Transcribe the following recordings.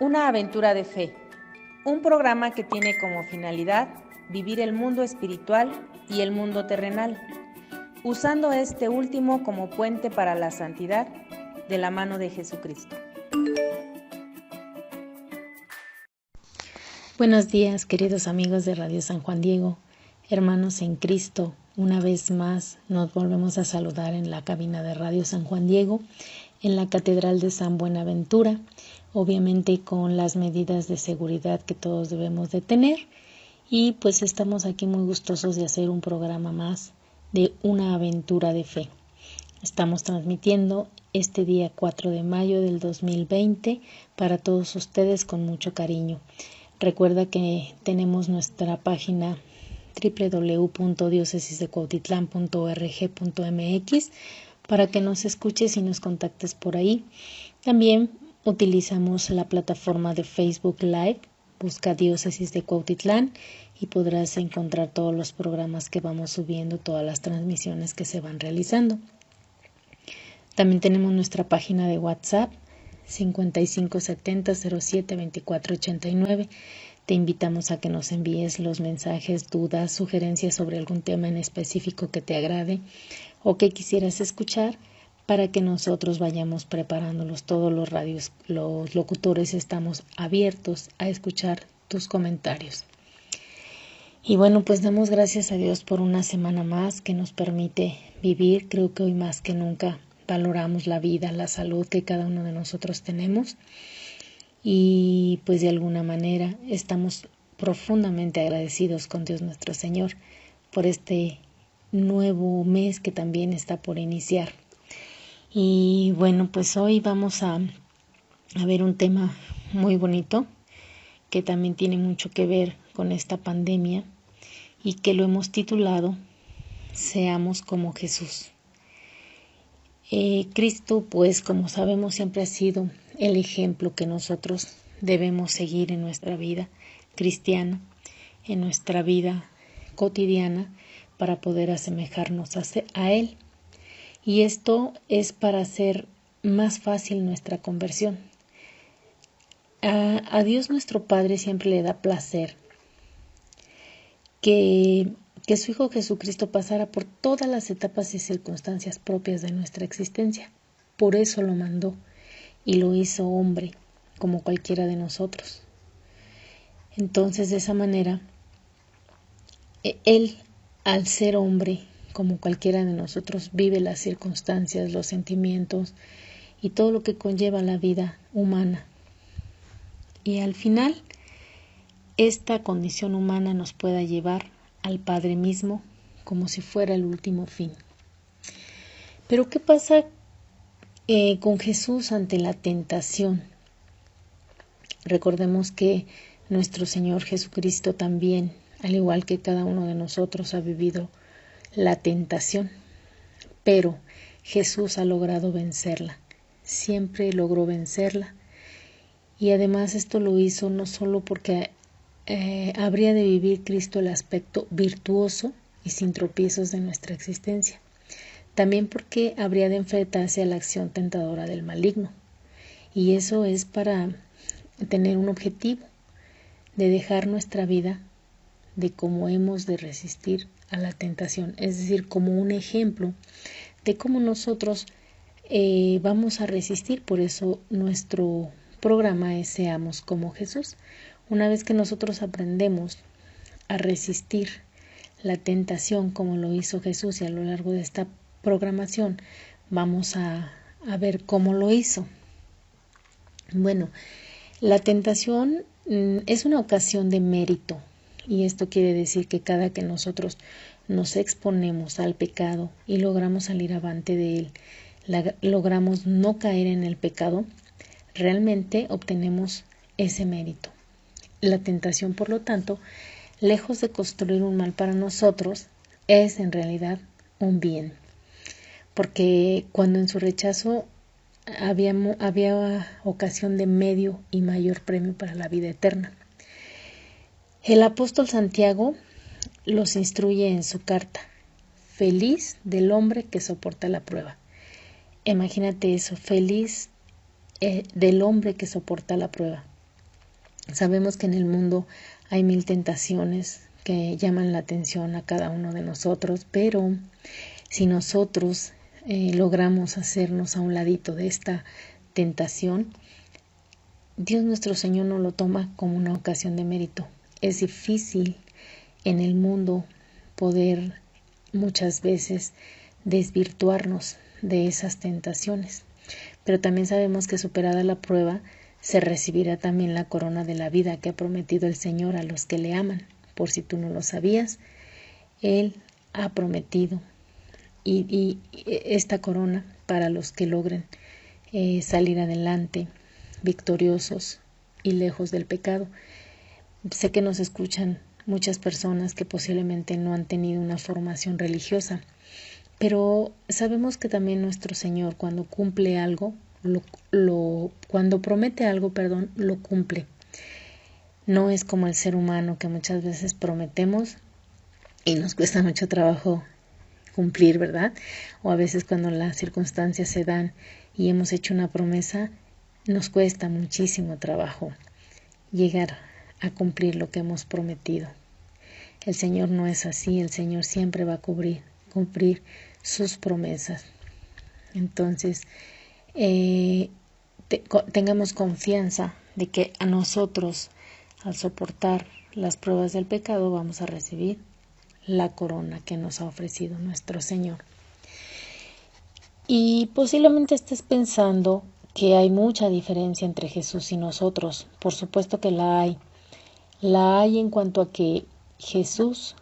Una aventura de fe, un programa que tiene como finalidad vivir el mundo espiritual y el mundo terrenal, usando este último como puente para la santidad de la mano de Jesucristo. Buenos días, queridos amigos de Radio San Juan Diego, hermanos en Cristo. Una vez más nos volvemos a saludar en la cabina de Radio San Juan Diego, en la Catedral de San Buenaventura, obviamente con las medidas de seguridad que todos debemos de tener. Y pues estamos aquí muy gustosos de hacer un programa más de una aventura de fe. Estamos transmitiendo este día 4 de mayo del 2020 para todos ustedes con mucho cariño. Recuerda que tenemos nuestra página www.diocesisdecuautitlán.org.mx para que nos escuches y nos contactes por ahí. También utilizamos la plataforma de Facebook Live. Busca Diócesis de Cuautitlán y podrás encontrar todos los programas que vamos subiendo, todas las transmisiones que se van realizando. También tenemos nuestra página de WhatsApp 5570-07-2489. Te invitamos a que nos envíes los mensajes, dudas, sugerencias sobre algún tema en específico que te agrade o que quisieras escuchar para que nosotros vayamos preparándolos. Todos los locutores estamos abiertos a escuchar tus comentarios. Y bueno, pues damos gracias a Dios por una semana más que nos permite vivir. Creo que hoy más que nunca valoramos la vida, la salud que cada uno de nosotros tenemos y pues de alguna manera estamos profundamente agradecidos con Dios nuestro Señor por este nuevo mes que también está por iniciar. Y bueno, pues hoy vamos a ver un tema muy bonito que también tiene mucho que ver con esta pandemia y que lo hemos titulado Seamos como Jesús. Cristo, pues como sabemos, siempre ha sido el ejemplo que nosotros debemos seguir en nuestra vida cristiana, en nuestra vida cotidiana, para poder asemejarnos a Él. Y esto es para hacer más fácil nuestra conversión. A Dios nuestro Padre siempre le da placer que su Hijo Jesucristo pasara por todas las etapas y circunstancias propias de nuestra existencia. Por eso lo mandó y lo hizo hombre, como cualquiera de nosotros. Entonces, de esa manera, Él, al ser hombre, como cualquiera de nosotros, vive las circunstancias, los sentimientos y todo lo que conlleva la vida humana. Y al final, esta condición humana nos pueda llevar al Padre mismo como si fuera el último fin. Pero ¿qué pasa con Jesús ante la tentación? Recordemos que nuestro Señor Jesucristo también, al igual que cada uno de nosotros, ha vivido la tentación, pero Jesús ha logrado vencerla, siempre logró vencerla, y además esto lo hizo no solo porque habría de vivir Cristo el aspecto virtuoso y sin tropiezos de nuestra existencia, también porque habría de enfrentarse a la acción tentadora del maligno, y eso es para tener un objetivo de dejar nuestra vida de cómo hemos de resistir a la tentación, es decir, como un ejemplo de cómo nosotros vamos a resistir. Por eso nuestro programa es Seamos como Jesús. Una vez que nosotros aprendemos a resistir la tentación como lo hizo Jesús, y a lo largo de esta programación vamos a ver cómo lo hizo. Bueno, la tentación es una ocasión de mérito, y esto quiere decir que cada que nosotros nos exponemos al pecado y logramos salir avante de él, logramos no caer en el pecado, realmente obtenemos ese mérito. La tentación, por lo tanto, lejos de construir un mal para nosotros, es en realidad un bien. Porque cuando en su rechazo había ocasión de medio y mayor premio para la vida eterna. El apóstol Santiago los instruye en su carta: feliz del hombre que soporta la prueba. Imagínate eso, feliz del hombre que soporta la prueba. Sabemos que en el mundo hay 1000 tentaciones que llaman la atención a cada uno de nosotros, pero si nosotros logramos hacernos a un ladito de esta tentación, Dios nuestro Señor no lo toma como una ocasión de mérito. Es difícil en el mundo poder muchas veces desvirtuarnos de esas tentaciones, pero también sabemos que superada la prueba se recibirá también la corona de la vida que ha prometido el Señor a los que le aman. Por si tú no lo sabías, Él ha prometido y esta corona para los que logren salir adelante victoriosos y lejos del pecado. Sé que nos escuchan muchas personas que posiblemente no han tenido una formación religiosa, pero sabemos que también nuestro Señor cuando cumple algo, cuando promete algo, lo cumple. No es como el ser humano que muchas veces prometemos y nos cuesta mucho trabajo cumplir, ¿verdad? O a veces cuando las circunstancias se dan y hemos hecho una promesa, nos cuesta muchísimo trabajo llegar a cumplir lo que hemos prometido. El Señor no es así, el Señor siempre va a cumplir sus promesas. Entonces, tengamos confianza de que a nosotros, al soportar las pruebas del pecado, vamos a recibir la corona que nos ha ofrecido nuestro Señor. Y posiblemente estés pensando que hay mucha diferencia entre Jesús y nosotros. Por supuesto que la hay. La hay en cuanto a que Jesús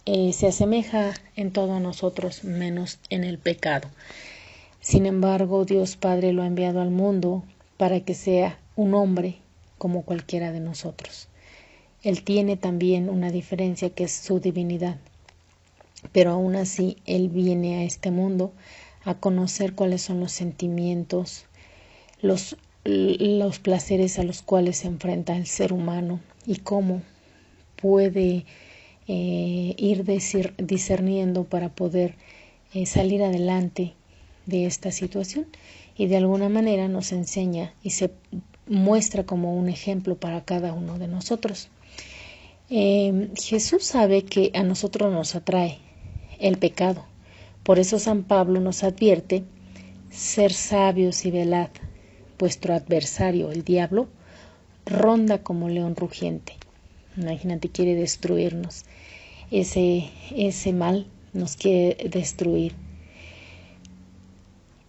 se asemeja en todo a nosotros, menos en el pecado. Sin embargo, Dios Padre lo ha enviado al mundo para que sea un hombre como cualquiera de nosotros. Él tiene también una diferencia que es su divinidad, pero aún así Él viene a este mundo a conocer cuáles son los sentimientos, los placeres a los cuales se enfrenta el ser humano y cómo puede ir discerniendo para poder salir adelante de esta situación, y de alguna manera nos enseña y se muestra como un ejemplo para cada uno de nosotros. Jesús sabe que a nosotros nos atrae el pecado, por eso San Pablo nos advierte: ser sabios y velad, vuestro adversario, el diablo, ronda como león rugiente. Imagínate, quiere destruirnos. Ese mal nos quiere destruir.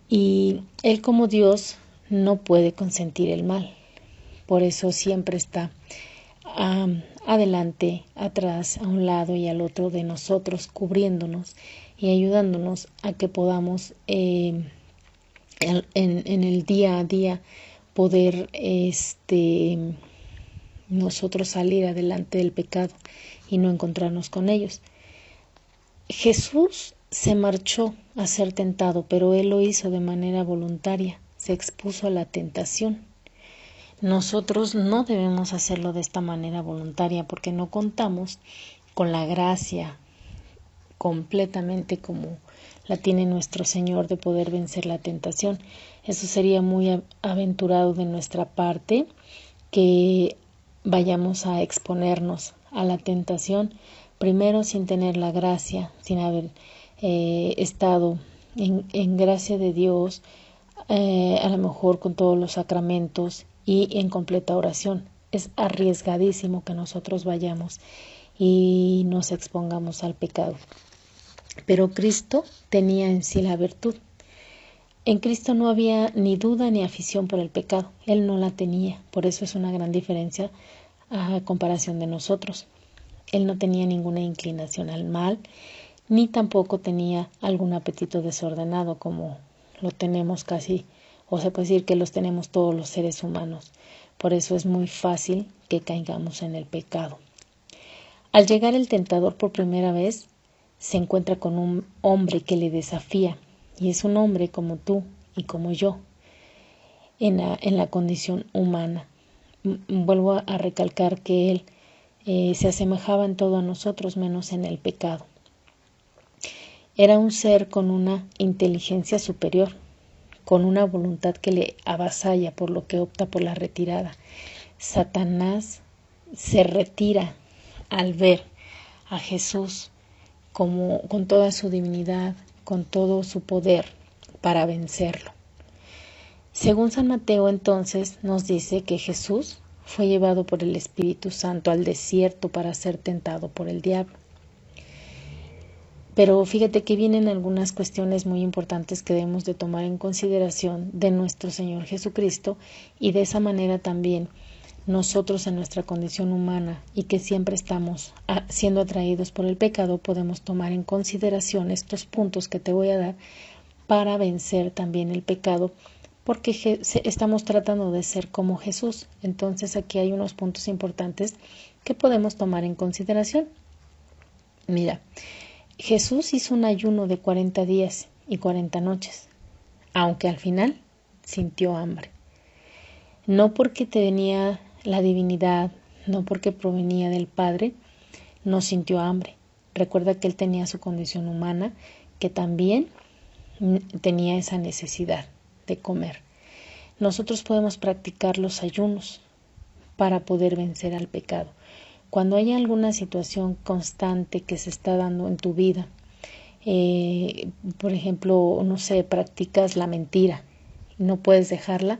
Y Él como Dios no puede consentir el mal. Por eso siempre está adelante, atrás, a un lado y al otro de nosotros, cubriéndonos y ayudándonos a que podamos en el día a día poder nosotros salir adelante del pecado y no encontrarnos con ellos. Jesús se marchó a ser tentado, pero Él lo hizo de manera voluntaria, se expuso a la tentación. Nosotros no debemos hacerlo de esta manera voluntaria porque no contamos con la gracia completamente como la tiene nuestro Señor de poder vencer la tentación. Eso sería muy aventurado de nuestra parte, que vayamos a exponernos a la tentación primero sin tener la gracia, sin haber estado en gracia de Dios, a lo mejor con todos los sacramentos y en completa oración. Es arriesgadísimo que nosotros vayamos y nos expongamos al pecado. Pero Cristo tenía en sí la virtud. En Cristo no había ni duda ni afición por el pecado. Él no la tenía. Por eso es una gran diferencia a comparación de nosotros. Él no tenía ninguna inclinación al mal, ni tampoco tenía algún apetito desordenado como lo tenemos casi, o se puede decir que los tenemos todos los seres humanos. Por eso es muy fácil que caigamos en el pecado. Al llegar el tentador por primera vez, se encuentra con un hombre que le desafía, y es un hombre como tú y como yo, en la condición humana. Vuelvo a recalcar que él se asemejaba en todo a nosotros, menos en el pecado. Era un ser con una inteligencia superior, con una voluntad que le avasalla, por lo que opta por la retirada. Satanás se retira al ver a Jesús como con toda su divinidad, con todo su poder para vencerlo. Según San Mateo, entonces, nos dice que Jesús fue llevado por el Espíritu Santo al desierto para ser tentado por el diablo. Pero fíjate que vienen algunas cuestiones muy importantes que debemos de tomar en consideración de nuestro Señor Jesucristo, y de esa manera también nosotros en nuestra condición humana y que siempre estamos siendo atraídos por el pecado, podemos tomar en consideración estos puntos que te voy a dar para vencer también el pecado, porque estamos tratando de ser como Jesús. Entonces aquí hay unos puntos importantes que podemos tomar en consideración. Mira, Jesús hizo un ayuno de 40 días y 40 noches, aunque al final sintió hambre. No porque tenía la divinidad, no porque provenía del Padre, no sintió hambre. Recuerda que él tenía su condición humana, que también tenía esa necesidad de comer. Nosotros podemos practicar los ayunos para poder vencer al pecado. Cuando hay alguna situación constante que se está dando en tu vida, por ejemplo, no sé, practicas la mentira, no puedes dejarla,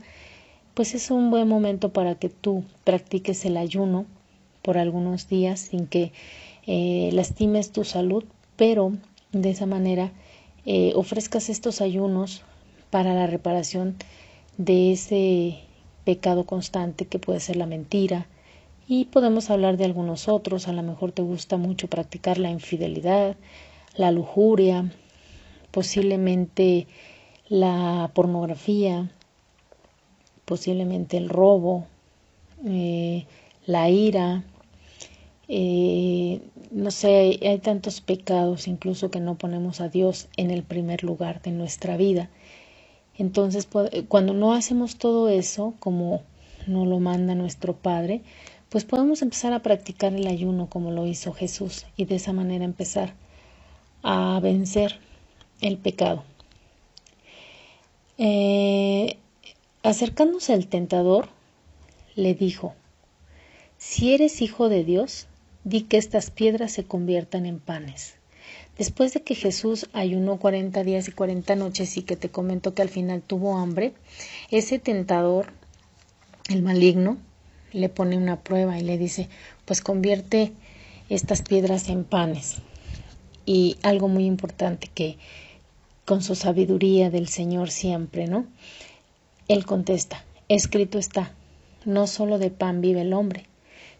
pues es un buen momento para que tú practiques el ayuno por algunos días sin que lastimes tu salud, pero de esa manera ofrezcas estos ayunos para la reparación de ese pecado constante que puede ser la mentira. Y podemos hablar de algunos otros. A lo mejor te gusta mucho practicar la infidelidad, la lujuria, posiblemente la pornografía, posiblemente el robo, la ira, no sé, hay tantos pecados incluso que no ponemos a Dios en el primer lugar de nuestra vida. Entonces, cuando no hacemos todo eso, como nos lo manda nuestro Padre, pues podemos empezar a practicar el ayuno como lo hizo Jesús, y de esa manera empezar a vencer el pecado. Acercándose al tentador, le dijo: si eres hijo de Dios, di que estas piedras se conviertan en panes. Después de que Jesús ayunó 40 días y 40 noches y que te comento que al final tuvo hambre, ese tentador, el maligno, le pone una prueba y le dice: pues convierte estas piedras en panes. Y algo muy importante, que con su sabiduría del Señor siempre, ¿no? Él contesta: escrito está, no solo de pan vive el hombre,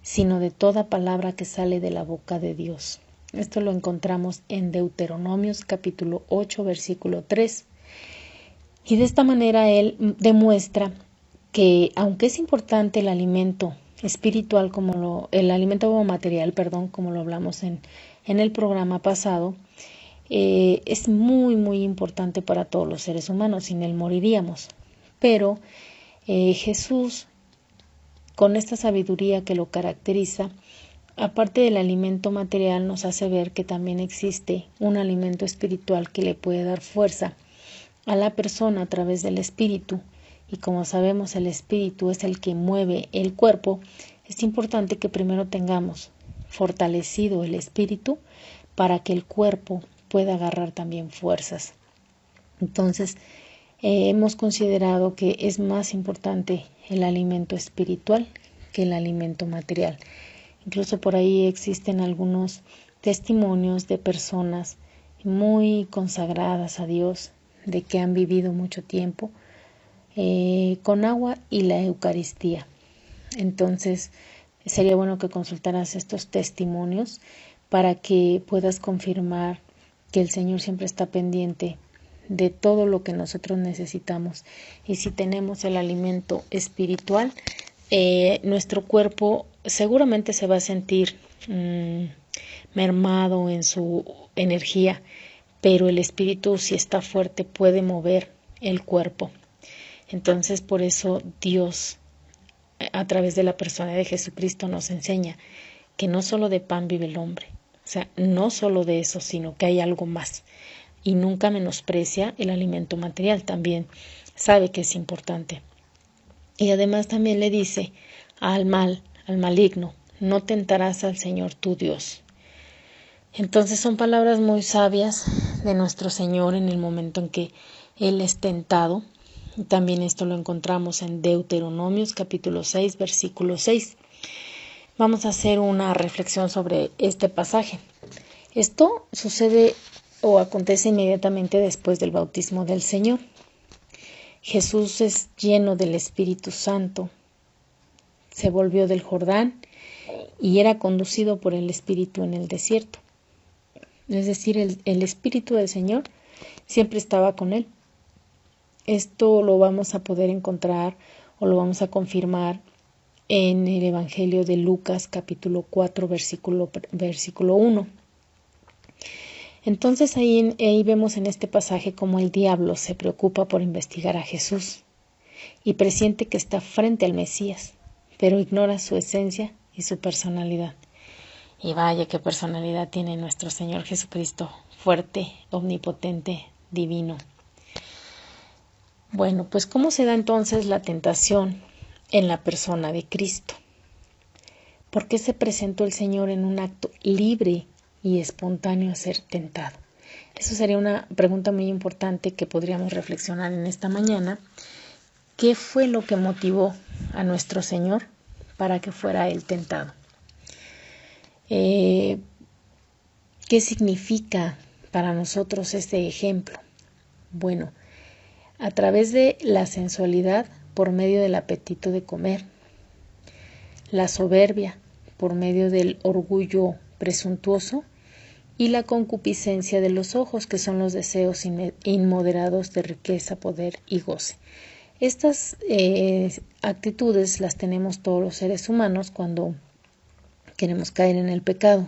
sino de toda palabra que sale de la boca de Dios. Esto lo encontramos en Deuteronomios capítulo 8, versículo 3. Y de esta manera él demuestra que aunque es importante el alimento espiritual, el alimento material, como lo hablamos en el programa pasado, es muy, muy importante para todos los seres humanos. Sin él moriríamos. Pero Jesús, con esta sabiduría que lo caracteriza, aparte del alimento material, nos hace ver que también existe un alimento espiritual que le puede dar fuerza a la persona a través del espíritu. Y como sabemos, el espíritu es el que mueve el cuerpo. Es importante que primero tengamos fortalecido el espíritu para que el cuerpo pueda agarrar también fuerzas. Entonces, hemos considerado que es más importante el alimento espiritual que el alimento material. Incluso por ahí existen algunos testimonios de personas muy consagradas a Dios, de que han vivido mucho tiempo con agua y la Eucaristía. Entonces, sería bueno que consultaras estos testimonios para que puedas confirmar que el Señor siempre está pendiente de todo lo que nosotros necesitamos. Y si tenemos el alimento espiritual, nuestro cuerpo seguramente se va a sentir mermado en su energía, pero el espíritu, si está fuerte, puede mover el cuerpo. Entonces, por eso Dios, a través de la persona de Jesucristo, nos enseña que no solo de pan vive el hombre. O sea, no solo de eso, sino que hay algo más. Y nunca menosprecia el alimento material, también sabe que es importante. Y además también le dice al mal, al maligno. No tentarás al Señor tu Dios. Entonces son palabras muy sabias de nuestro Señor en el momento en que Él es tentado. Y también esto lo encontramos en Deuteronomios capítulo 6, versículo 6. Vamos a hacer una reflexión sobre este pasaje. Esto sucede o acontece inmediatamente después del bautismo del Señor. Jesús es lleno del Espíritu Santo, se volvió del Jordán y era conducido por el Espíritu en el desierto. Es decir, el Espíritu del Señor siempre estaba con él. Esto lo vamos a poder encontrar o lo vamos a confirmar en el Evangelio de Lucas capítulo 4 versículo 1. Entonces ahí vemos en este pasaje cómo el diablo se preocupa por investigar a Jesús y presiente que está frente al Mesías, pero ignora su esencia y su personalidad. Y vaya qué personalidad tiene nuestro Señor Jesucristo, fuerte, omnipotente, divino. Bueno, pues ¿cómo se da entonces la tentación en la persona de Cristo? ¿Por qué se presentó el Señor en un acto libre y espontáneo a ser tentado? Eso sería una pregunta muy importante que podríamos reflexionar en esta mañana. ¿Qué fue lo que motivó a nuestro Señor para que fuera Él tentado? ¿Qué significa para nosotros este ejemplo? Bueno, a través de la sensualidad por medio del apetito de comer, la soberbia por medio del orgullo presuntuoso y la concupiscencia de los ojos, que son los deseos inmoderados de riqueza, poder y goce. Estas actitudes las tenemos todos los seres humanos cuando queremos caer en el pecado.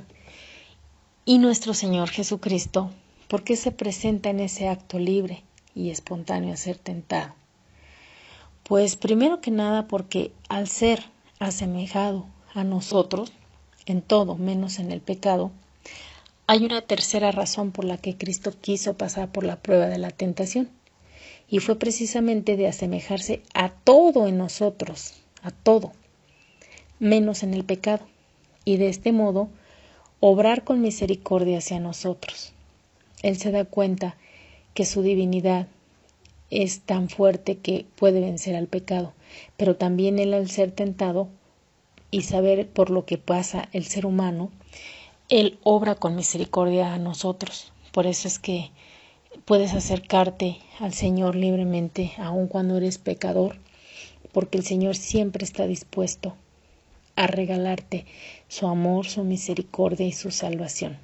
Y nuestro Señor Jesucristo, ¿por qué se presenta en ese acto libre y espontáneo a ser tentado? Pues primero que nada porque al ser asemejado a nosotros, en todo menos en el pecado, hay una tercera razón por la que Cristo quiso pasar por la prueba de la tentación, y fue precisamente de asemejarse a todo en nosotros, a todo, menos en el pecado, y de este modo obrar con misericordia hacia nosotros. Él se da cuenta que su divinidad es tan fuerte que puede vencer al pecado, pero también él, al ser tentado y saber por lo que pasa el ser humano, él obra con misericordia a nosotros. Por eso es que puedes acercarte al Señor libremente, aun cuando eres pecador, porque el Señor siempre está dispuesto a regalarte su amor, su misericordia y su salvación.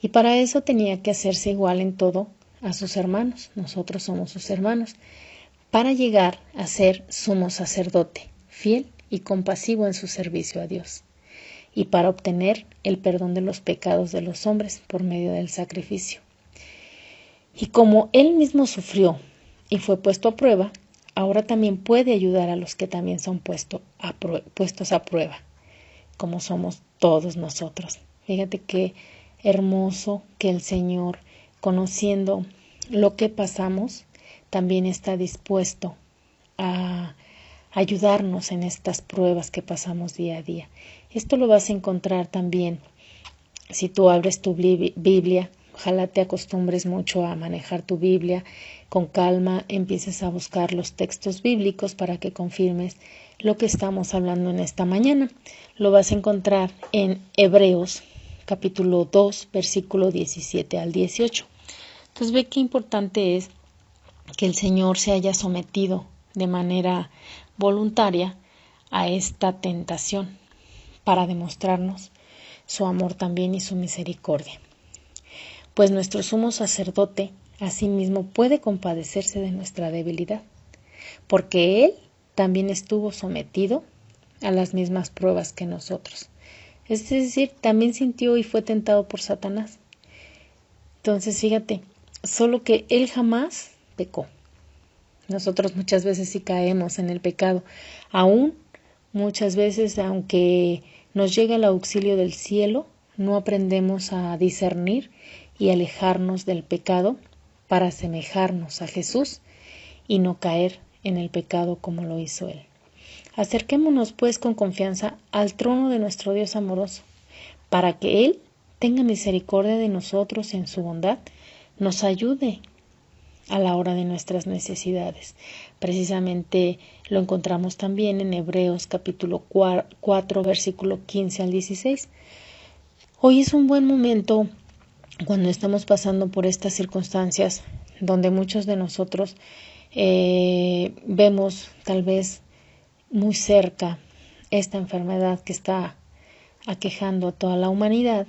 Y para eso tenía que hacerse igual en todo a sus hermanos. Nosotros somos sus hermanos, para llegar a ser sumo sacerdote, fiel y compasivo en su servicio a Dios, y para obtener el perdón de los pecados de los hombres por medio del sacrificio. Y como él mismo sufrió y fue puesto a prueba, ahora también puede ayudar a los que también son puestos a prueba, como somos todos nosotros. Fíjate qué hermoso que el Señor, conociendo lo que pasamos, también está dispuesto a ayudarnos en estas pruebas que pasamos día a día. Esto lo vas a encontrar también si tú abres tu Biblia. Ojalá te acostumbres mucho a manejar tu Biblia con calma, empieces a buscar los textos bíblicos para que confirmes lo que estamos hablando en esta mañana. Lo vas a encontrar en Hebreos capítulo 2, versículo 17 al 18. Entonces ve qué importante es que el Señor se haya sometido de manera voluntaria a esta tentación para demostrarnos su amor también y su misericordia. Pues nuestro sumo sacerdote asimismo puede compadecerse de nuestra debilidad, porque Él también estuvo sometido a las mismas pruebas que nosotros. Es decir, también sintió y fue tentado por Satanás. Entonces, fíjate, solo que Él jamás pecó. Nosotros muchas veces sí caemos en el pecado. Aún muchas veces, aunque nos llega el auxilio del cielo, no aprendemos a discernir y alejarnos del pecado para asemejarnos a Jesús y no caer en el pecado como lo hizo Él. Acerquémonos pues con confianza al trono de nuestro Dios amoroso, para que Él tenga misericordia de nosotros en su bondad, nos ayude a la hora de nuestras necesidades. Precisamente lo encontramos también en Hebreos capítulo 4, versículo 15 al 16. Hoy es un buen momento cuando estamos pasando por estas circunstancias donde muchos de nosotros vemos tal vez muy cerca esta enfermedad que está aquejando a toda la humanidad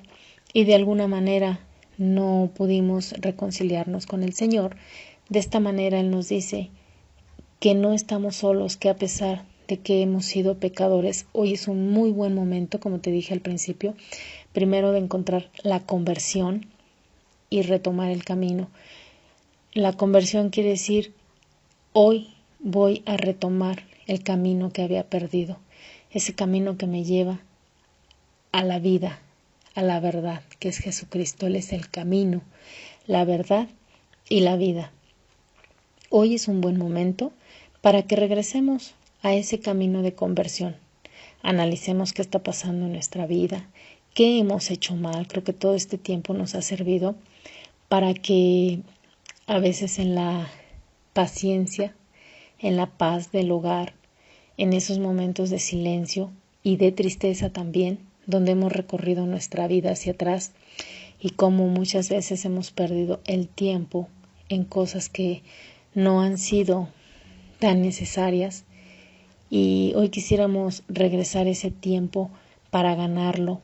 y de alguna manera no pudimos reconciliarnos con el Señor. De esta manera Él nos dice que no estamos solos, que a pesar de que hemos sido pecadores, hoy es un muy buen momento, como te dije al principio, primero de encontrar la conversión y retomar el camino. La conversión quiere decir, hoy voy a retomar el camino que había perdido, ese camino que me lleva a la vida, a la verdad, que es Jesucristo. Él es el camino, la verdad y la vida. Hoy es un buen momento para que regresemos a ese camino de conversión. Analicemos qué está pasando en nuestra vida, qué hemos hecho mal. Creo que todo este tiempo nos ha servido para que a veces en la paciencia, en la paz del hogar, en esos momentos de silencio y de tristeza también, donde hemos recorrido nuestra vida hacia atrás y cómo muchas veces hemos perdido el tiempo en cosas que no han sido tan necesarias, y hoy quisiéramos regresar ese tiempo para ganarlo,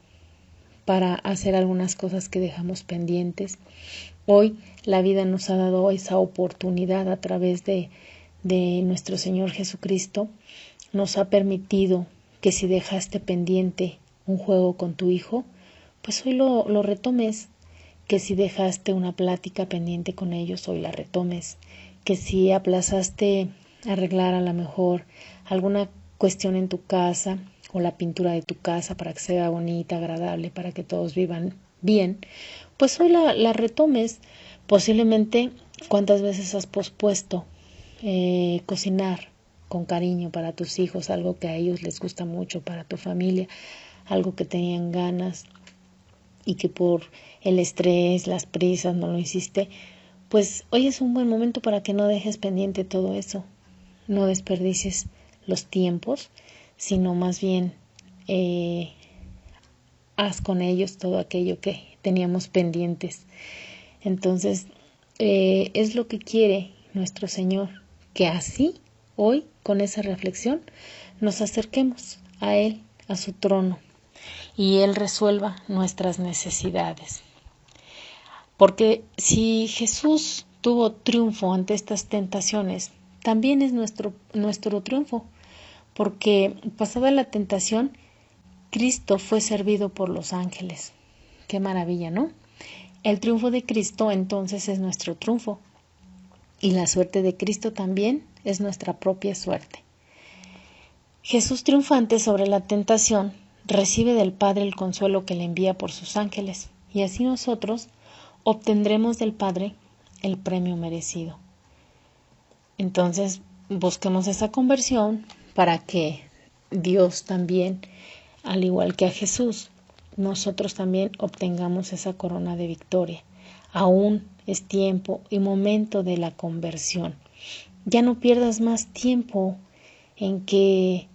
para hacer algunas cosas que dejamos pendientes. Hoy la vida nos ha dado esa oportunidad a través de nuestro Señor Jesucristo. Nos ha permitido que si dejaste pendiente un juego con tu hijo, pues hoy lo retomes. Que si dejaste una plática pendiente con ellos, hoy la retomes. Que si aplazaste arreglar a lo mejor alguna cuestión en tu casa o la pintura de tu casa para que sea bonita, agradable, para que todos vivan bien, pues hoy la retomes. Posiblemente cuántas veces has pospuesto cocinar con cariño para tus hijos, algo que a ellos les gusta mucho, para tu familia, algo que tenían ganas y que por el estrés, las prisas no lo hiciste. Pues hoy es un buen momento para que no dejes pendiente todo eso, no desperdicies los tiempos, sino más bien haz con ellos todo aquello que teníamos pendientes. Entonces, es lo que quiere nuestro Señor, que así, hoy, con esa reflexión, nos acerquemos a Él, a su trono, y Él resuelva nuestras necesidades. Porque si Jesús tuvo triunfo ante estas tentaciones, también es nuestro triunfo, porque pasada la tentación, Cristo fue servido por los ángeles. Qué maravilla, ¿no? El triunfo de Cristo entonces es nuestro triunfo, y la suerte de Cristo también es nuestra propia suerte. Jesús, triunfante sobre la tentación, recibe del Padre el consuelo que le envía por sus ángeles, y así nosotros obtendremos del Padre el premio merecido. Entonces, busquemos esa conversión para que Dios también, al igual que a Jesús, nosotros también obtengamos esa corona de victoria. Aún es tiempo y momento de la conversión. Ya no pierdas más tiempo en que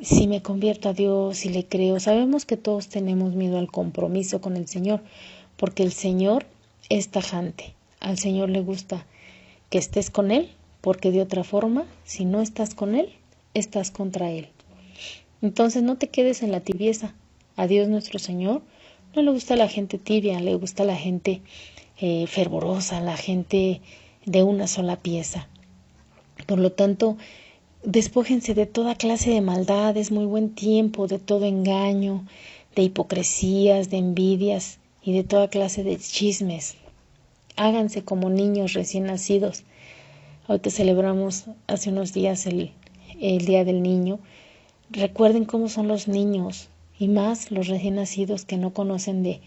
si me convierto a Dios, si le creo. Sabemos que todos tenemos miedo al compromiso con el Señor, porque el Señor es tajante. Al Señor le gusta que estés con Él, porque de otra forma, si no estás con Él, estás contra Él. Entonces no te quedes en la tibieza. A Dios nuestro Señor no le gusta la gente tibia, le gusta la gente fervorosa, la gente de una sola pieza. Por lo tanto, despójense de toda clase de maldad. Es muy buen tiempo, de todo engaño, de hipocresías, de envidias y de toda clase de chismes. Háganse como niños recién nacidos. Hoy que celebramos hace unos días el Día del Niño, recuerden cómo son los niños, y más los recién nacidos que no conocen de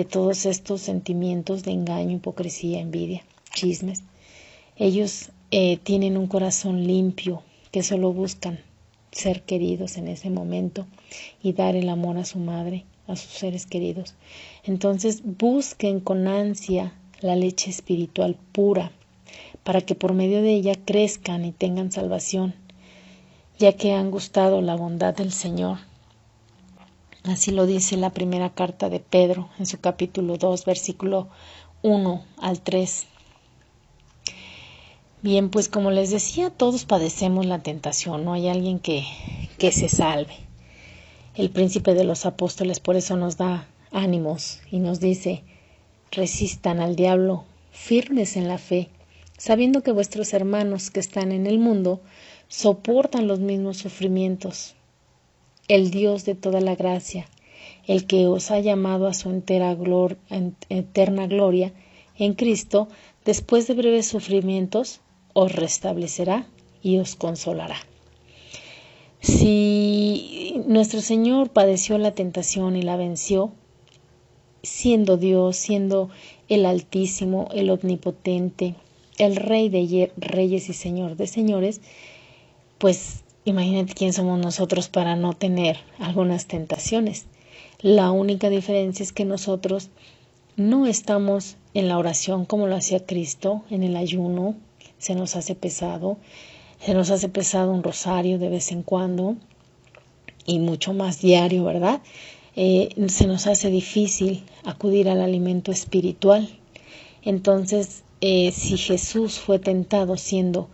todos estos sentimientos de engaño, hipocresía, envidia, chismes. Ellos tienen un corazón limpio, que solo buscan ser queridos en ese momento y dar el amor a su madre, a sus seres queridos. Entonces busquen con ansia la leche espiritual pura para que por medio de ella crezcan y tengan salvación, ya que han gustado la bondad del Señor. Así lo dice la primera carta de Pedro en su capítulo 2, versículo 1 al 3. Bien, pues como les decía, todos padecemos la tentación, no hay alguien que se salve. El príncipe de los apóstoles por eso nos da ánimos y nos dice: resistan al diablo, firmes en la fe, sabiendo que vuestros hermanos que están en el mundo soportan los mismos sufrimientos. El Dios de toda la gracia, el que os ha llamado a su eterna gloria en Cristo, después de breves sufrimientos, os restablecerá y os consolará. Si nuestro Señor padeció la tentación y la venció, siendo Dios, siendo el Altísimo, el Omnipotente, el Rey de reyes y Señor de señores, pues imagínate quién somos nosotros para no tener algunas tentaciones. La única diferencia es que nosotros no estamos en la oración como lo hacía Cristo, en el ayuno. Se nos hace pesado un rosario de vez en cuando y mucho más diario, ¿verdad? Se nos hace difícil acudir al alimento espiritual. Entonces, si Jesús fue tentado siendo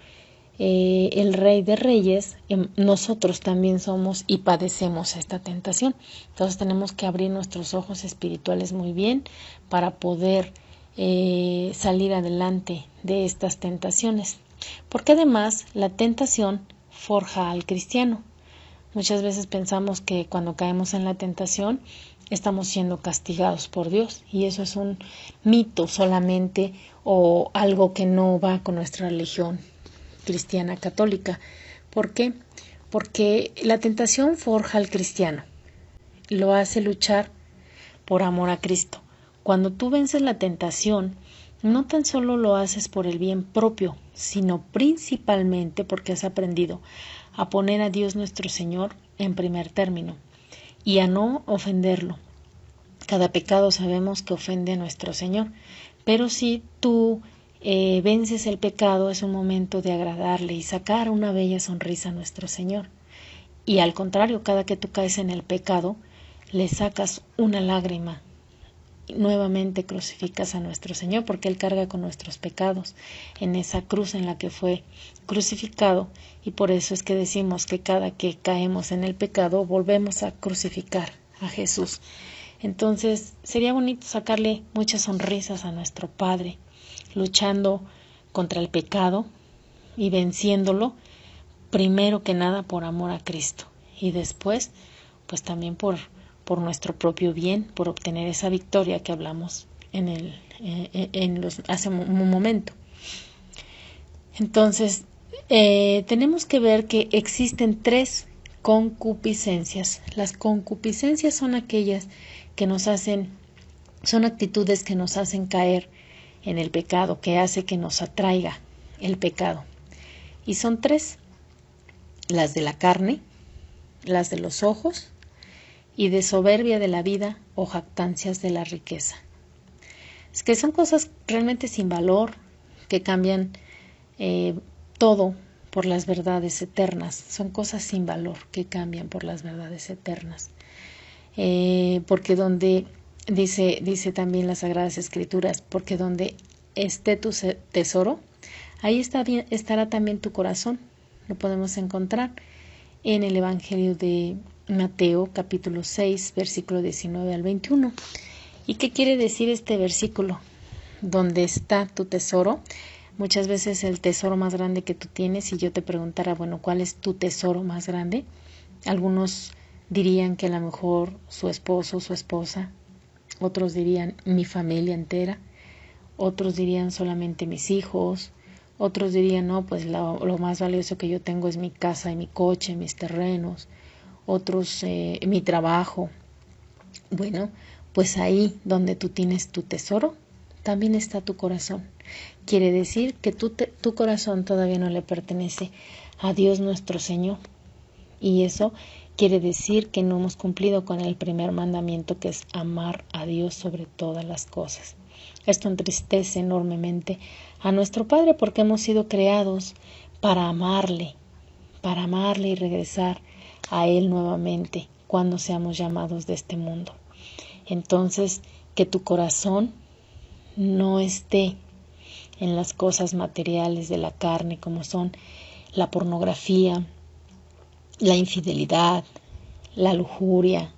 el Rey de Reyes, nosotros también somos y padecemos esta tentación. Entonces tenemos que abrir nuestros ojos espirituales muy bien para poder salir adelante de estas tentaciones. Porque además la tentación forja al cristiano. Muchas veces pensamos que cuando caemos en la tentación estamos siendo castigados por Dios, y eso es un mito solamente o algo que no va con nuestra religión cristiana católica. ¿Por qué? Porque la tentación forja al cristiano, lo hace luchar por amor a Cristo. Cuando tú vences la tentación, no tan solo lo haces por el bien propio, sino principalmente porque has aprendido a poner a Dios nuestro Señor en primer término y a no ofenderlo. Cada pecado sabemos que ofende a nuestro Señor, pero si tú vences el pecado, es un momento de agradarle y sacar una bella sonrisa a nuestro Señor. Y al contrario, cada que tú caes en el pecado, le sacas una lágrima. Nuevamente crucificas a nuestro Señor, porque Él carga con nuestros pecados en esa cruz en la que fue crucificado, y por eso es que decimos que cada que caemos en el pecado volvemos a crucificar a Jesús. Entonces sería bonito sacarle muchas sonrisas a nuestro Padre, luchando contra el pecado y venciéndolo, primero que nada por amor a Cristo, y después pues también por nuestro propio bien, por obtener esa victoria que hablamos hace un momento. Entonces, tenemos que ver que existen 3 concupiscencias. Las concupiscencias son aquellas que son actitudes que nos hacen caer en el pecado, que hace que nos atraiga el pecado. Y son 3: las de la carne, las de los ojos, y de soberbia de la vida o jactancias de la riqueza. Es que son cosas realmente sin valor, que cambian todo por las verdades eternas. Son cosas sin valor que cambian por las verdades eternas. Porque donde, dice también las Sagradas Escrituras, porque donde esté tu tesoro, ahí estará también tu corazón. Lo podemos encontrar en el Evangelio de Mateo, capítulo 6, versículo 19 al 21. ¿Y qué quiere decir este versículo? Donde está tu tesoro. Muchas veces el tesoro más grande que tú tienes, si yo te preguntara, bueno, ¿cuál es tu tesoro más grande? Algunos dirían que a lo mejor su esposo o su esposa, otros dirían mi familia entera, otros dirían solamente mis hijos, otros dirían, no, pues lo más valioso que yo tengo es mi casa y mi coche, mis terrenos, otros mi trabajo. Bueno, pues ahí donde tú tienes tu tesoro, también está tu corazón. Quiere decir que tu corazón todavía no le pertenece a Dios nuestro Señor. Y eso quiere decir que no hemos cumplido con el primer mandamiento, que es amar a Dios sobre todas las cosas. Esto entristece enormemente a nuestro Padre porque hemos sido creados para amarle y regresar a Él nuevamente cuando seamos llamados de este mundo. Entonces, que tu corazón no esté en las cosas materiales de la carne, como son la pornografía, la infidelidad, la lujuria.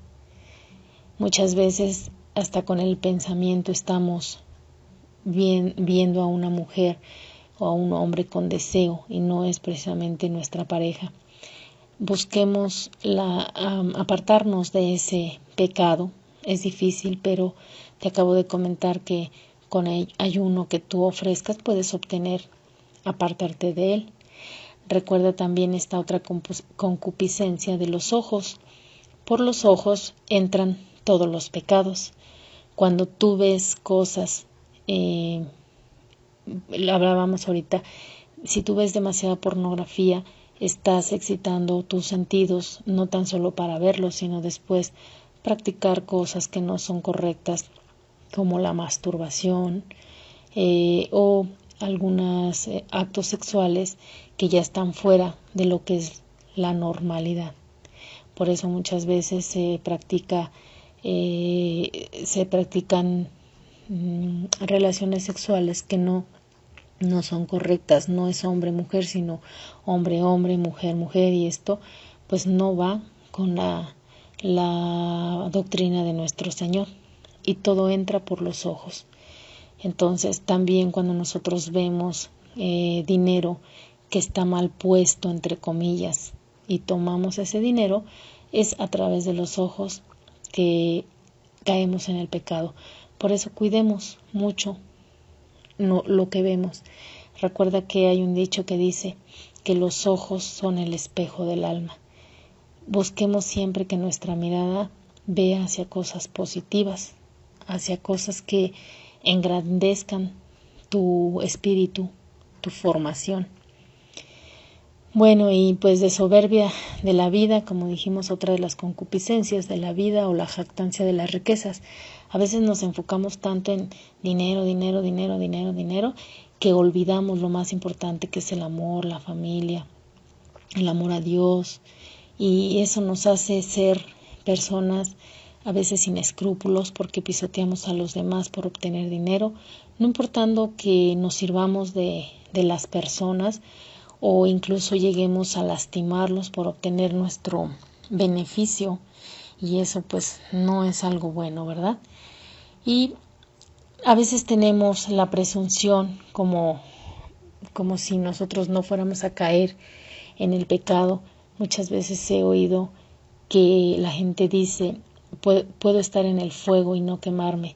Muchas veces hasta con el pensamiento estamos viendo a una mujer o a un hombre con deseo y no es precisamente nuestra pareja. Busquemos apartarnos de ese pecado. Es difícil, pero te acabo de comentar que con el ayuno que tú ofrezcas puedes obtener apartarte de él. Recuerda también esta otra concupiscencia de los ojos. Por los ojos entran todos los pecados. Cuando tú ves cosas, hablábamos ahorita, si tú ves demasiada pornografía, estás excitando tus sentidos, no tan solo para verlo, sino después practicar cosas que no son correctas, como la masturbación o algunos actos sexuales que ya están fuera de lo que es la normalidad. Por eso muchas veces se practican relaciones sexuales que no son correctas. No es hombre-mujer, sino hombre-hombre, mujer-mujer, y esto pues no va con la doctrina de nuestro Señor, y todo entra por los ojos. Entonces también cuando nosotros vemos dinero que está mal puesto, entre comillas, y tomamos ese dinero, es a través de los ojos que caemos en el pecado. Por eso cuidemos mucho lo que vemos. Recuerda que hay un dicho que dice que los ojos son el espejo del alma. Busquemos siempre que nuestra mirada vea hacia cosas positivas, hacia cosas que engrandezcan tu espíritu, tu formación. Bueno, y pues de soberbia de la vida, como dijimos, otra de las concupiscencias de la vida, o la jactancia de las riquezas. A veces nos enfocamos tanto en dinero, que olvidamos lo más importante, que es el amor, la familia, el amor a Dios, y eso nos hace ser personas a veces sin escrúpulos, porque pisoteamos a los demás por obtener dinero, no importando que nos sirvamos de las personas o incluso lleguemos a lastimarlos por obtener nuestro beneficio, y eso pues no es algo bueno, ¿verdad? Y a veces tenemos la presunción como si nosotros no fuéramos a caer en el pecado. Muchas veces he oído que la gente dice: puedo estar en el fuego y no quemarme.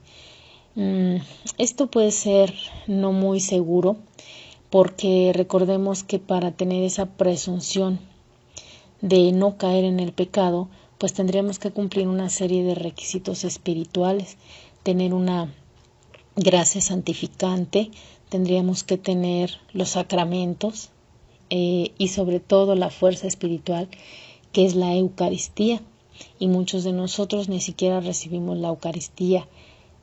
Esto puede ser no muy seguro, porque recordemos que para tener esa presunción de no caer en el pecado, pues tendríamos que cumplir una serie de requisitos espirituales, tener una gracia santificante, tendríamos que tener los sacramentos y sobre todo la fuerza espiritual, que es la Eucaristía. Y muchos de nosotros ni siquiera recibimos la Eucaristía,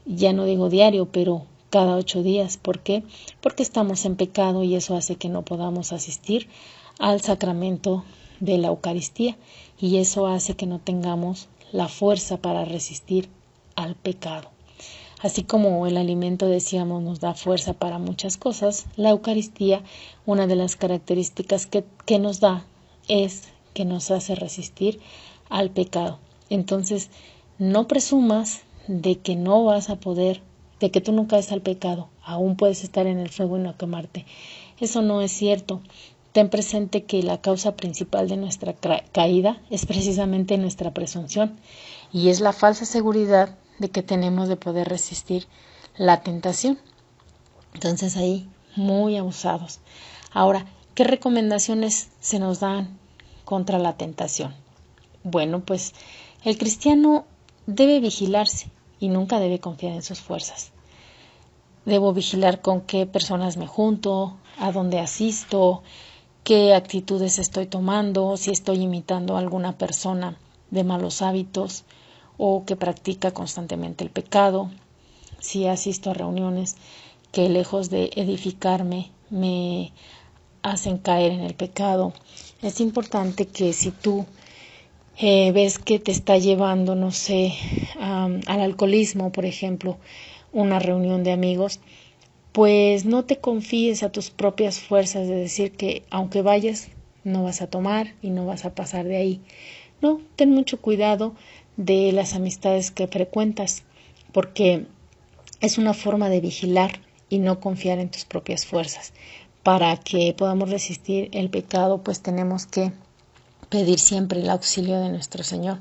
ya no digo diario, pero cada 8 días. ¿Por qué? Porque estamos en pecado, y eso hace que no podamos asistir al sacramento de la Eucaristía, y eso hace que no tengamos la fuerza para resistir al pecado. Así como el alimento, decíamos, nos da fuerza para muchas cosas, la Eucaristía, una de las características que nos da es que nos hace resistir al pecado. Entonces, no presumas de que no vas a poder, de que tú no caes al pecado, aún puedes estar en el fuego y no quemarte. Eso no es cierto. Ten presente que la causa principal de nuestra caída es precisamente nuestra presunción, y es la falsa seguridad de que tenemos de poder resistir la tentación. Entonces ahí muy abusados. Ahora, ¿qué recomendaciones se nos dan contra la tentación? Bueno, pues el cristiano debe vigilarse y nunca debe confiar en sus fuerzas. Debo vigilar con qué personas me junto, a dónde asisto, qué actitudes estoy tomando, si estoy imitando a alguna persona de malos hábitos o que practica constantemente el pecado, si asisto a reuniones que lejos de edificarme me hacen caer en el pecado. Es importante que si tú ves que te está llevando, no sé, al alcoholismo, por ejemplo, una reunión de amigos, pues no te confíes a tus propias fuerzas de decir que aunque vayas no vas a tomar y no vas a pasar de ahí. No, ten mucho cuidado de las amistades que frecuentas, porque es una forma de vigilar y no confiar en tus propias fuerzas. Para que podamos resistir el pecado, pues tenemos que pedir siempre el auxilio de nuestro Señor.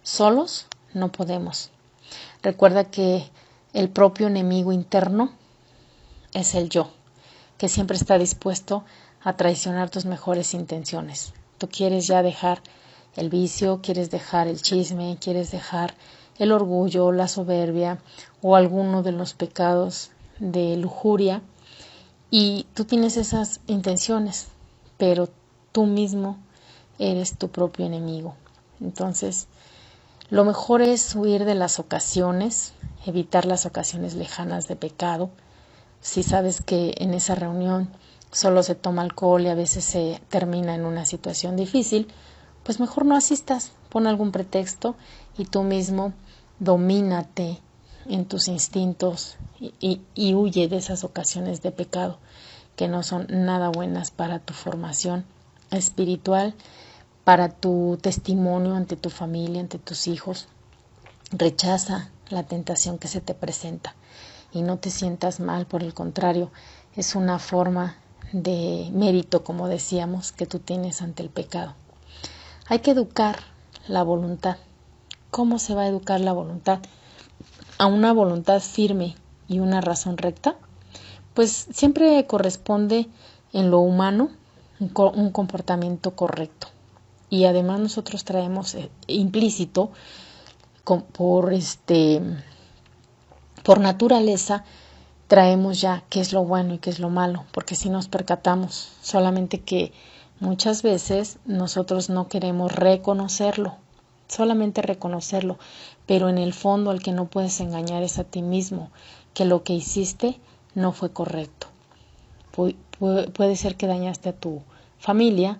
Solos no podemos. Recuerda que el propio enemigo interno es el yo, que siempre está dispuesto a traicionar tus mejores intenciones. Tú quieres ya dejar el vicio, quieres dejar el chisme, quieres dejar el orgullo, la soberbia o alguno de los pecados de lujuria, y tú tienes esas intenciones, pero tú mismo eres tu propio enemigo. Entonces, lo mejor es huir de las ocasiones, evitar las ocasiones lejanas de pecado. Si sabes que en esa reunión solo se toma alcohol y a veces se termina en una situación difícil, pues mejor no asistas, pon algún pretexto y tú mismo domínate en tus instintos y huye de esas ocasiones de pecado que no son nada buenas para tu formación espiritual, para tu testimonio ante tu familia, ante tus hijos. Rechaza la tentación que se te presenta y no te sientas mal, por el contrario, es una forma de mérito, como decíamos, que tú tienes ante el pecado. Hay que educar la voluntad. ¿Cómo se va a educar la voluntad? A una voluntad firme y una razón recta, pues siempre corresponde en lo humano un comportamiento correcto. Y además nosotros traemos implícito por naturaleza, traemos ya qué es lo bueno y qué es lo malo, porque si nos percatamos, solamente que muchas veces nosotros no queremos reconocerlo, solamente reconocerlo, pero en el fondo al que no puedes engañar es a ti mismo, que lo que hiciste no fue correcto. Puede ser que dañaste a tu familia,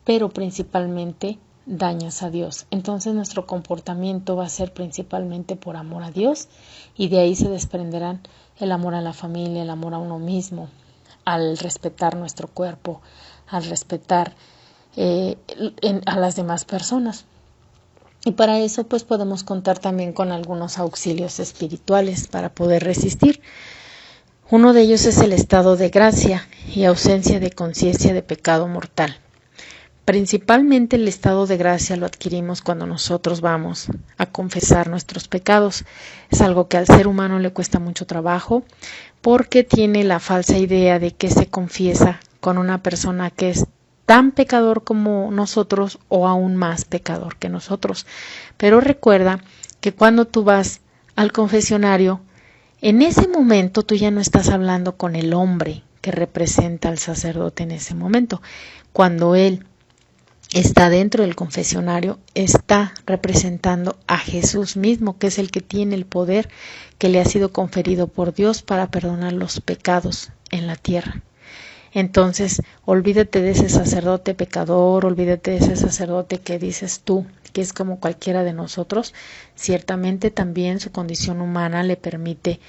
pero principalmente dañas a Dios. Entonces nuestro comportamiento va a ser principalmente por amor a Dios, y de ahí se desprenderán el amor a la familia, el amor a uno mismo, al respetar nuestro cuerpo, al respetar a las demás personas. Y para eso pues podemos contar también con algunos auxilios espirituales para poder resistir. Uno de ellos es el estado de gracia y ausencia de conciencia de pecado mortal. Principalmente el estado de gracia lo adquirimos cuando nosotros vamos a confesar nuestros pecados. Es algo que al ser humano le cuesta mucho trabajo porque tiene la falsa idea de que se confiesa con una persona que es tan pecador como nosotros o aún más pecador que nosotros. Pero recuerda que cuando tú vas al confesionario, en ese momento tú ya no estás hablando con el hombre que representa al sacerdote en ese momento. Cuando él está dentro del confesionario, está representando a Jesús mismo, que es el que tiene el poder que le ha sido conferido por Dios para perdonar los pecados en la tierra. Entonces, olvídate de ese sacerdote pecador, olvídate de ese sacerdote que dices tú, que es como cualquiera de nosotros. Ciertamente también su condición humana le permite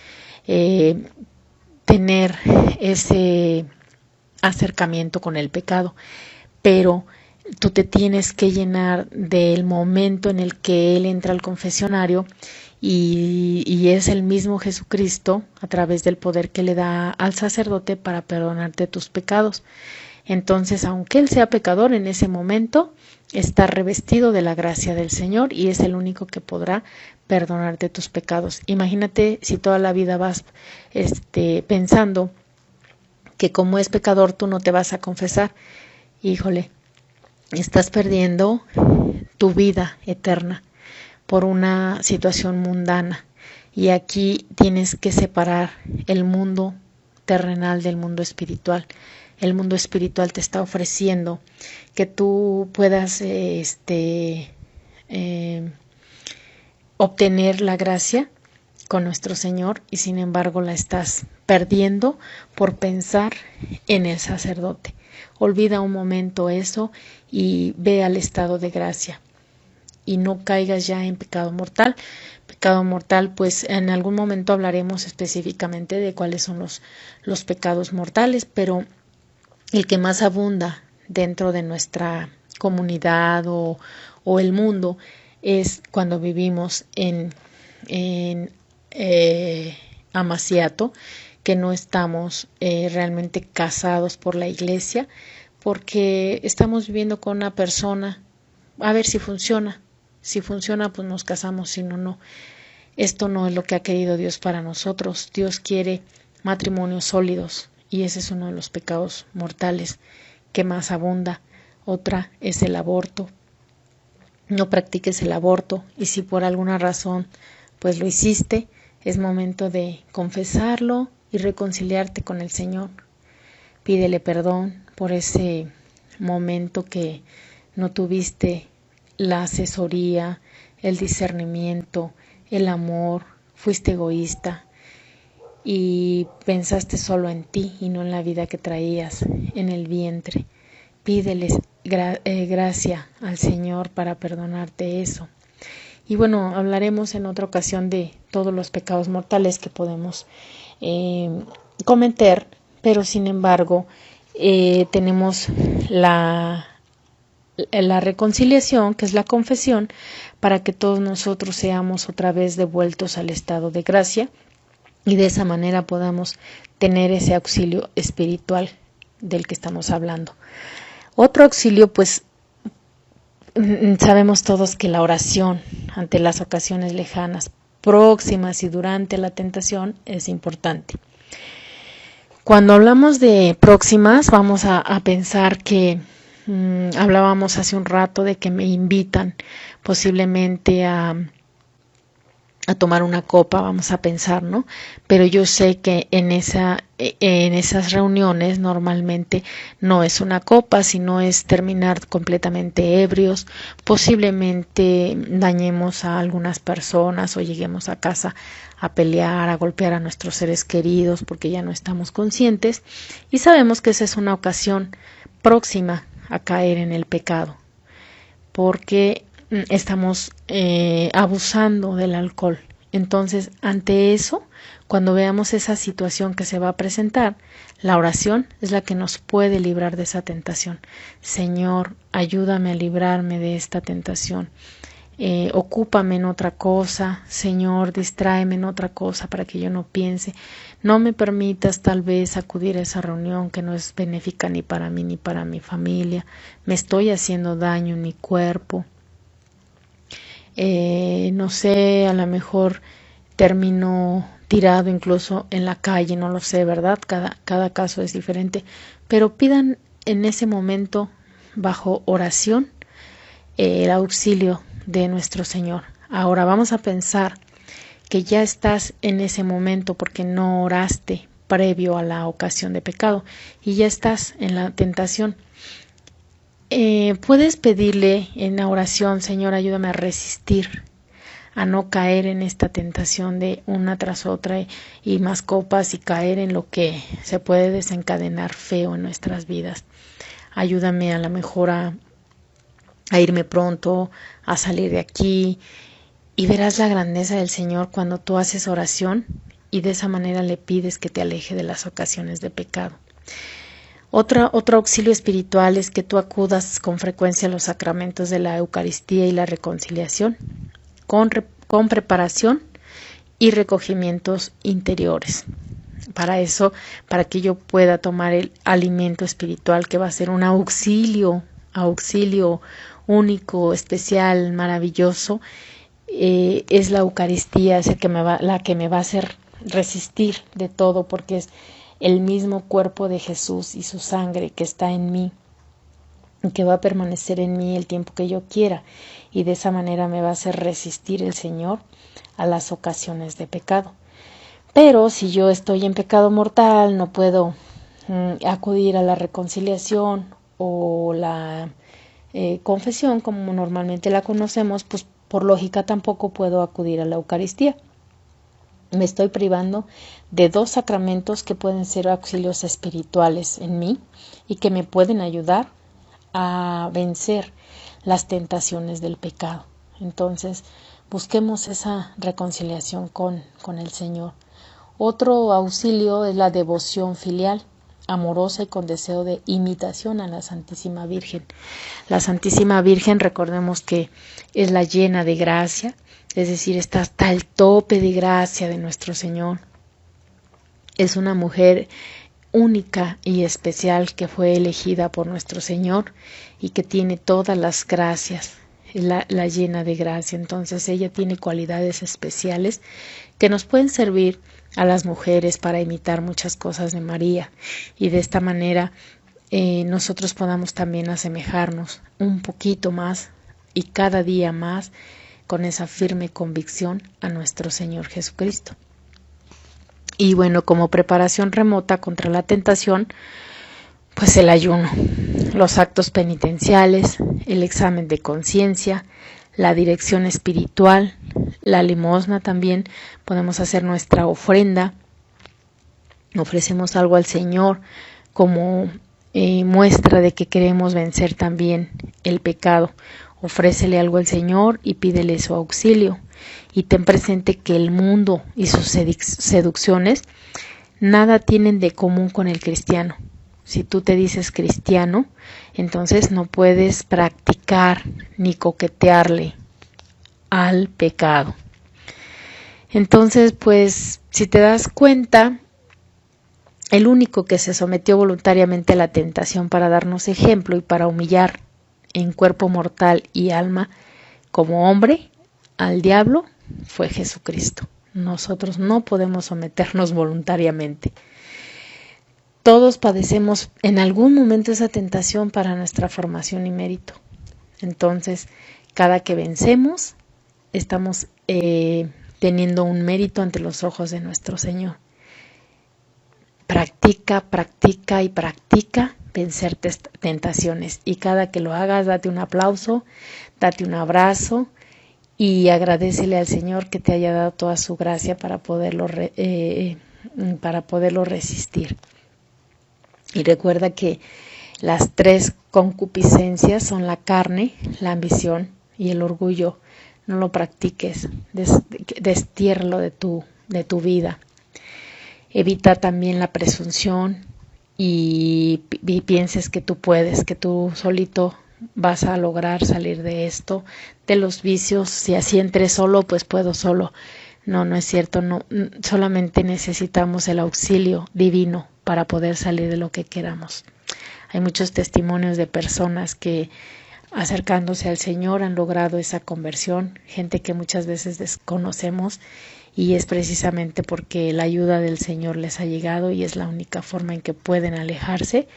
tener ese acercamiento con el pecado, pero tú te tienes que llenar del momento en el que él entra al confesionario y es el mismo Jesucristo a través del poder que le da al sacerdote para perdonarte tus pecados. Entonces, aunque él sea pecador en ese momento, está revestido de la gracia del Señor y es el único que podrá perdonarte tus pecados. Imagínate si toda la vida vas pensando que como es pecador tú no te vas a confesar. Híjole, estás perdiendo tu vida eterna por una situación mundana. Y aquí tienes que separar el mundo terrenal del mundo espiritual. el mundo espiritual te está ofreciendo, que tú puedas obtener la gracia con nuestro Señor, y sin embargo la estás perdiendo por pensar en el sacerdote. Olvida un momento eso y ve al estado de gracia y no caigas ya en pecado mortal. Pecado mortal, pues en algún momento hablaremos específicamente de cuáles son los pecados mortales, pero el que más abunda dentro de nuestra comunidad o el mundo es cuando vivimos en amaciato, que no estamos realmente casados por la iglesia, porque estamos viviendo con una persona a ver si funciona. Si funciona, pues nos casamos, si no, no. Esto no es lo que ha querido Dios para nosotros. Dios quiere matrimonios sólidos, y ese es uno de los pecados mortales que más abunda. Otra es el aborto. No practiques el aborto, y si por alguna razón pues lo hiciste, es momento de confesarlo y reconciliarte con el Señor. Pídele perdón por ese momento que no tuviste la asesoría, el discernimiento, el amor, fuiste egoísta y pensaste solo en ti y no en la vida que traías en el vientre. Pídele gracia al Señor para perdonarte eso. Y bueno, hablaremos en otra ocasión de todos los pecados mortales que podemos cometer, pero sin embargo tenemos la reconciliación, que es la confesión, para que todos nosotros seamos otra vez devueltos al estado de gracia y de esa manera podamos tener ese auxilio espiritual del que estamos hablando. Otro auxilio, pues sabemos todos que la oración ante las ocasiones lejanas, próximas y durante la tentación es importante. Cuando hablamos de próximas, vamos a pensar que hablábamos hace un rato de que me invitan posiblemente a tomar una copa, vamos a pensar, ¿no? Pero yo sé que en esas reuniones normalmente no es una copa, sino es terminar completamente ebrios. Posiblemente dañemos a algunas personas o lleguemos a casa a pelear, a golpear a nuestros seres queridos porque ya no estamos conscientes, y sabemos que esa es una ocasión próxima a caer en el pecado, porque estamos abusando del alcohol. Entonces, ante eso, cuando veamos esa situación que se va a presentar, la oración es la que nos puede librar de esa tentación. Señor, ayúdame a librarme de esta tentación. Ocúpame en otra cosa, Señor, distráeme en otra cosa para que yo no piense. No me permitas tal vez acudir a esa reunión que no es benéfica ni para mí ni para mi familia. Me estoy haciendo daño en mi cuerpo. No sé, a lo mejor termino tirado incluso en la calle, no lo sé, ¿verdad? Cada caso es diferente. Pero pidan en ese momento, bajo oración, el auxilio de nuestro Señor. Ahora vamos a pensar que ya estás en ese momento porque no oraste previo a la ocasión de pecado y ya estás en la tentación. Puedes pedirle en la oración: Señor, ayúdame a resistir, a no caer en esta tentación de una tras otra y más copas y caer en lo que se puede desencadenar feo en nuestras vidas. Ayúdame a lo mejor a irme pronto, a salir de aquí, y verás la grandeza del Señor cuando tú haces oración y de esa manera le pides que te aleje de las ocasiones de pecado. Otro auxilio espiritual es que tú acudas con frecuencia a los sacramentos de la Eucaristía y la reconciliación, con preparación y recogimientos interiores. Para eso, para que yo pueda tomar el alimento espiritual que va a ser un auxilio único, especial, maravilloso, es la Eucaristía, es la que me va a hacer resistir de todo, porque es el mismo cuerpo de Jesús y su sangre que está en mí, que va a permanecer en mí el tiempo que yo quiera, y de esa manera me va a hacer resistir el Señor a las ocasiones de pecado. Pero si yo estoy en pecado mortal, no puedo acudir a la reconciliación o la confesión, como normalmente la conocemos, pues por lógica tampoco puedo acudir a la Eucaristía. Me estoy privando de 2 sacramentos que pueden ser auxilios espirituales en mí y que me pueden ayudar a vencer las tentaciones del pecado. Entonces, busquemos esa reconciliación con el Señor. Otro auxilio es la devoción filial, amorosa y con deseo de imitación a la Santísima Virgen. La Santísima Virgen, recordemos que es la llena de gracia, es decir, está hasta el tope de gracia de nuestro Señor. Es una mujer única y especial que fue elegida por nuestro Señor y que tiene todas las gracias, la llena de gracia. Entonces ella tiene cualidades especiales que nos pueden servir a las mujeres para imitar muchas cosas de María y de esta manera nosotros podamos también asemejarnos un poquito más y cada día más con esa firme convicción a nuestro Señor Jesucristo. Y bueno, como preparación remota contra la tentación, pues el ayuno, los actos penitenciales, el examen de conciencia, la dirección espiritual, la limosna también, podemos hacer nuestra ofrenda, ofrecemos algo al Señor como muestra de que queremos vencer también el pecado. Ofrécele algo al Señor y pídele su auxilio. Y ten presente que el mundo y sus seducciones nada tienen de común con el cristiano. Si tú te dices cristiano, entonces no puedes practicar ni coquetearle al pecado. Entonces, pues, si te das cuenta, el único que se sometió voluntariamente a la tentación para darnos ejemplo y para humillar en cuerpo mortal y alma como hombre al diablo fue Jesucristo. Nosotros no podemos someternos voluntariamente. Todos padecemos en algún momento esa tentación para nuestra formación y mérito. Entonces, cada que vencemos, estamos teniendo un mérito ante los ojos de nuestro Señor. Practica, practica y practica vencer tentaciones. Y cada que lo hagas, date un aplauso, date un abrazo y agradécele al Señor que te haya dado toda su gracia para poderlo resistir. Y recuerda que las 3 concupiscencias son la carne, la ambición y el orgullo. No lo practiques, destiérralo de tu vida. Evita también la presunción y pienses que tú puedes, que tú solito vas a lograr salir de esto, de los vicios. Si así entré solo, pues puedo solo. No es cierto. No, solamente necesitamos el auxilio divino para poder salir de lo que queramos. Hay muchos testimonios de personas que acercándose al Señor han logrado esa conversión, gente que muchas veces desconocemos y es precisamente porque la ayuda del Señor les ha llegado y es la única forma en que pueden alejarse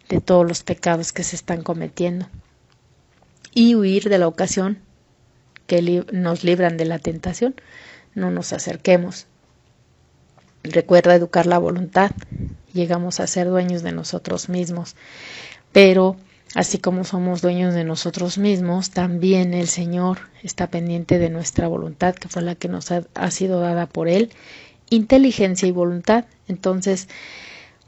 de todos los pecados que se están cometiendo y huir de la ocasión que nos libran de la tentación. No nos acerquemos. Recuerda educar la voluntad. Llegamos a ser dueños de nosotros mismos, pero así como somos dueños de nosotros mismos, también el Señor está pendiente de nuestra voluntad, que fue la que nos ha sido dada por Él, inteligencia y voluntad. Entonces,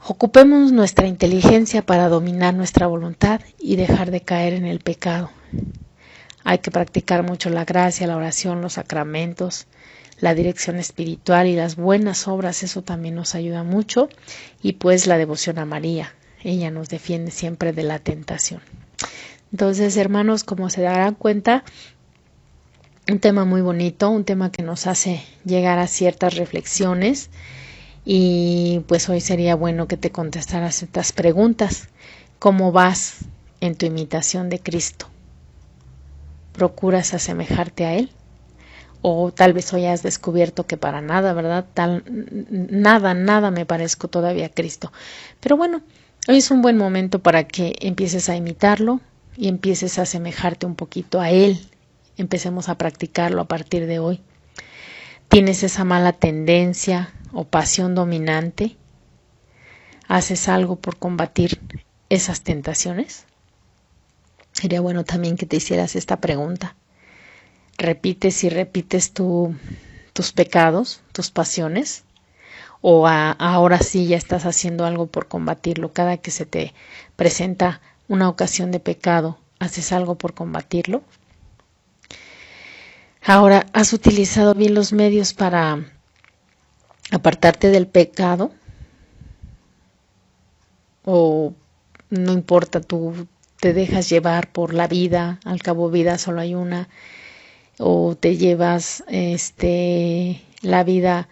ocupemos nuestra inteligencia para dominar nuestra voluntad y dejar de caer en el pecado. Hay que practicar mucho la gracia, la oración, los sacramentos, la dirección espiritual y las buenas obras, eso también nos ayuda mucho. Y pues la devoción a María, ella nos defiende siempre de la tentación. Entonces, hermanos, como se darán cuenta, un tema muy bonito, un tema que nos hace llegar a ciertas reflexiones y pues hoy sería bueno que te contestaras estas preguntas. ¿Cómo vas en tu imitación de Cristo? ¿Procuras asemejarte a Él? O tal vez hoy has descubierto que para nada, ¿verdad? Nada me parezco todavía a Cristo. Pero bueno, hoy es un buen momento para que empieces a imitarlo y empieces a asemejarte un poquito a Él. Empecemos a practicarlo a partir de hoy. ¿Tienes esa mala tendencia o pasión dominante ¿Haces algo por combatir esas tentaciones? Sería bueno también que te hicieras esta pregunta. ¿Repites y repites tus pecados, tus pasiones? ¿O ahora sí ya estás haciendo algo por combatirlo? Cada que se te presenta una ocasión de pecado, ¿haces algo por combatirlo? Ahora, ¿has utilizado bien los medios para apartarte del pecado? ¿O no importa, tú te dejas llevar por la vida? Al cabo, vida solo hay una. ¿O te llevas la vida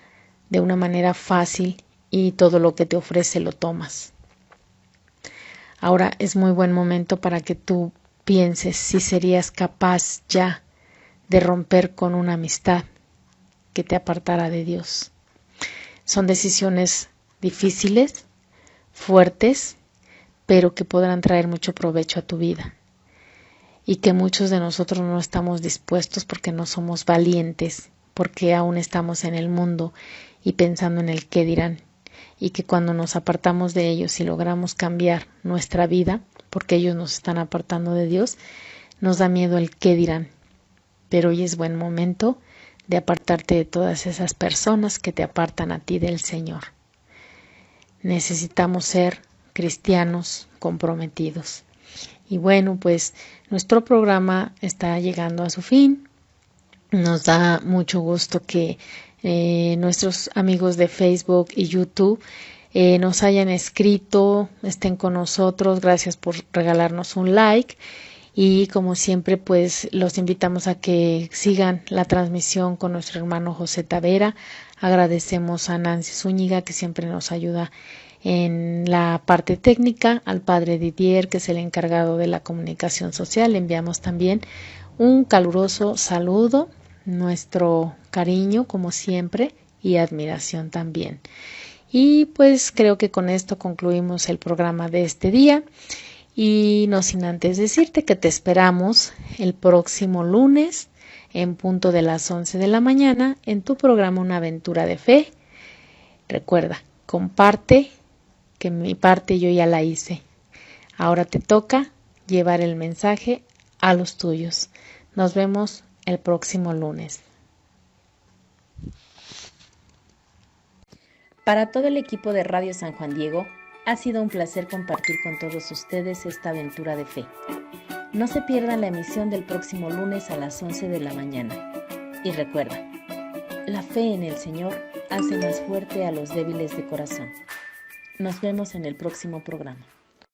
de una manera fácil y todo lo que te ofrece lo tomas? Ahora es muy buen momento para que tú pienses si serías capaz ya de romper con una amistad que te apartara de Dios. Son decisiones difíciles, fuertes, pero que podrán traer mucho provecho a tu vida. Y que muchos de nosotros no estamos dispuestos porque no somos valientes, porque aún estamos en el mundo y pensando en el qué dirán. Y que cuando nos apartamos de ellos y logramos cambiar nuestra vida, porque ellos nos están apartando de Dios, nos da miedo el qué dirán. Pero hoy es buen momento de apartarte de todas esas personas que te apartan a ti del Señor. Necesitamos ser cristianos comprometidos. Y bueno, pues nuestro programa está llegando a su fin. Nos da mucho gusto que nuestros amigos de Facebook y YouTube nos hayan escrito, estén con nosotros. Gracias por regalarnos un like. Y como siempre, pues los invitamos a que sigan la transmisión con nuestro hermano José Tavera. Agradecemos a Nancy Zúñiga, que siempre nos ayuda en la parte técnica, al padre Didier, que es el encargado de la comunicación social. Le enviamos también un caluroso saludo, nuestro cariño como siempre y admiración también. Y pues creo que con esto concluimos el programa de este día. Y no sin antes decirte que te esperamos el próximo lunes en punto de las 11 de la mañana en tu programa Una Aventura de Fe. Recuerda, comparte, que mi parte yo ya la hice. Ahora te toca llevar el mensaje a los tuyos. Nos vemos el próximo lunes. Para todo el equipo de Radio San Juan Diego, ha sido un placer compartir con todos ustedes esta aventura de fe. No se pierdan la emisión del próximo lunes a las 11 de la mañana. Y recuerda, la fe en el Señor hace más fuerte a los débiles de corazón. Nos vemos en el próximo programa.